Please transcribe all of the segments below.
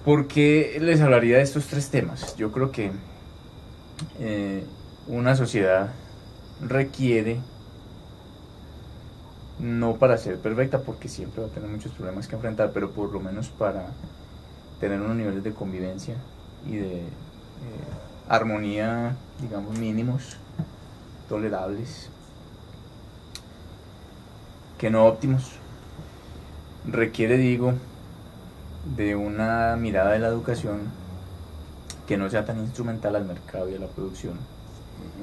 ¿Por qué les hablaría de estos tres temas? Yo creo que una sociedad requiere, no para ser perfecta, porque siempre va a tener muchos problemas que enfrentar, pero por lo menos para tener unos niveles de convivencia y de armonía, digamos, mínimos, tolerables, que no óptimos, requiere, digo, de una mirada de la educación que no sea tan instrumental al mercado y a la producción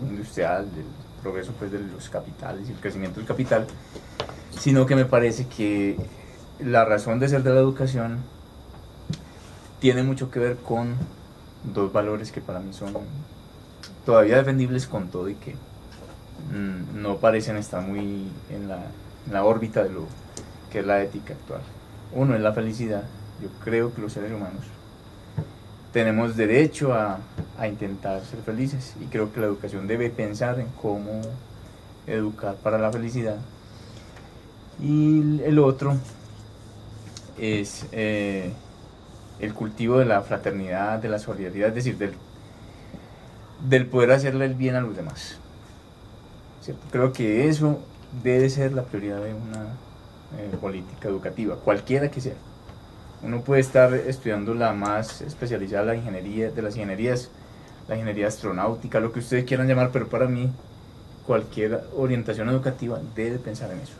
industrial, del progreso pues de los capitales y el crecimiento del capital, sino que me parece que la razón de ser de la educación tiene mucho que ver con dos valores que para mí son todavía defendibles con todo y que no parecen estar muy en la órbita de lo que es la ética actual. Uno es la felicidad. Yo creo que los seres humanos tenemos derecho a intentar ser felices, y creo que la educación debe pensar en cómo educar para la felicidad. Y el otro es el cultivo de la fraternidad, de la solidaridad, es decir, del poder hacerle el bien a los demás, ¿cierto? Creo que eso debe ser la prioridad de una política educativa, cualquiera que sea. Uno puede estar estudiando la más especializada, la ingeniería, de las ingenierías, la ingeniería astronáutica, lo que ustedes quieran llamar, pero para mí cualquier orientación educativa debe pensar en eso,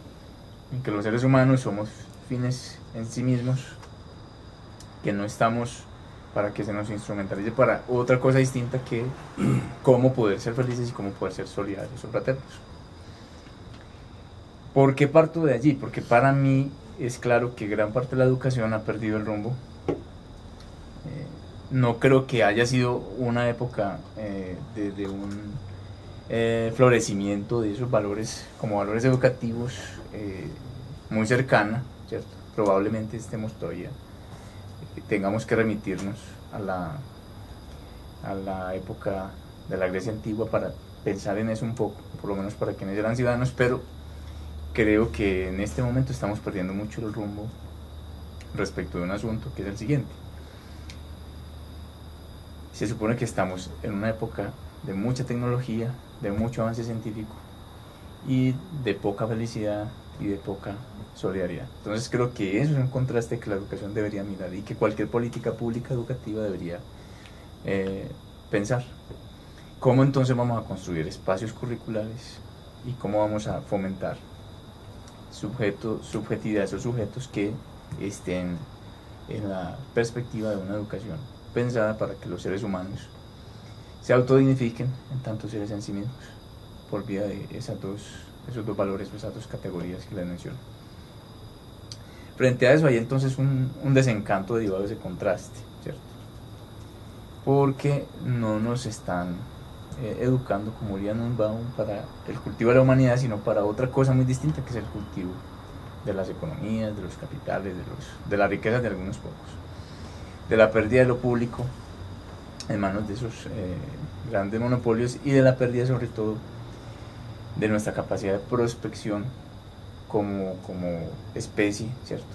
en que los seres humanos somos fines en sí mismos, que no estamos para que se nos instrumentalice para otra cosa distinta que cómo poder ser felices y cómo poder ser solidarios o fraternos. ¿Por qué parto de allí? Porque para mí es claro que gran parte de la educación ha perdido el rumbo. No creo que haya sido una época de un florecimiento de esos valores como valores educativos muy cercana, ¿cierto? Probablemente estemos todavía, tengamos que remitirnos a la época de la Grecia antigua para pensar en eso un poco, por lo menos para quienes eran ciudadanos, pero creo que en este momento estamos perdiendo mucho el rumbo respecto de un asunto que es el siguiente. Se supone que estamos en una época de mucha tecnología, de mucho avance científico y de poca felicidad y de poca solidaridad. Entonces creo que eso es un contraste que la educación debería mirar y que cualquier política pública educativa debería pensar. ¿Cómo entonces vamos a construir espacios curriculares y cómo vamos a fomentar subjetividades o sujetos que estén en la perspectiva de una educación pensada para que los seres humanos se autodignifiquen en tanto seres en sí mismos por vía de esos dos valores, esas dos categorías que les menciono? Frente a eso hay entonces un desencanto derivado de ese contraste, ¿cierto? Porque no nos están educando, como diría Nussbaum, para el cultivo de la humanidad, sino para otra cosa muy distinta, que es el cultivo de las economías, de los capitales, de las riquezas de algunos pocos, de la pérdida de lo público en manos de esos grandes monopolios y de la pérdida sobre todo de nuestra capacidad de prospección como especie, ¿cierto?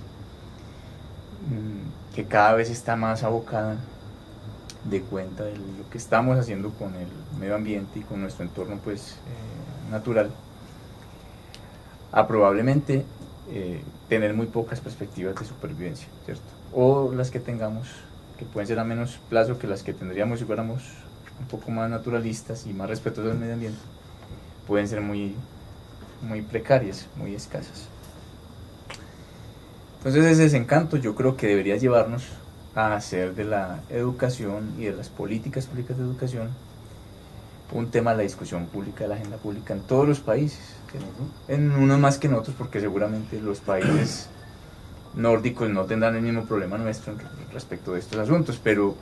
Que cada vez está más abocada de cuenta de lo que estamos haciendo con el medio ambiente y con nuestro entorno pues natural, a probablemente tener muy pocas perspectivas de supervivencia, ¿cierto? O las que tengamos, que pueden ser a menos plazo que las que tendríamos si fuéramos un poco más naturalistas y más respetuosos del medio ambiente, pueden ser muy precarias, muy escasas. Entonces ese desencanto yo creo que debería llevarnos a hacer de la educación y de las políticas públicas de educación un tema de la discusión pública, de la agenda pública en todos los países, en unos más que en otros, porque seguramente los países nórdicos no tendrán el mismo problema nuestro respecto de estos asuntos, pero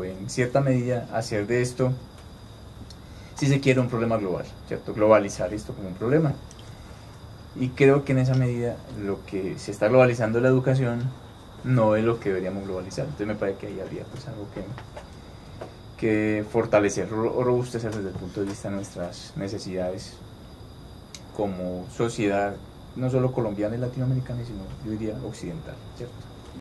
en cierta medida hacer de esto, si se quiere, un problema global, ¿cierto? Globalizar esto como un problema. Y creo que en esa medida lo que se está globalizando la educación no es lo que deberíamos globalizar. Entonces me parece que ahí habría pues algo que fortalecer o robustecer desde el punto de vista de nuestras necesidades como sociedad, no solo colombiana y latinoamericana, sino yo diría occidental, ¿cierto?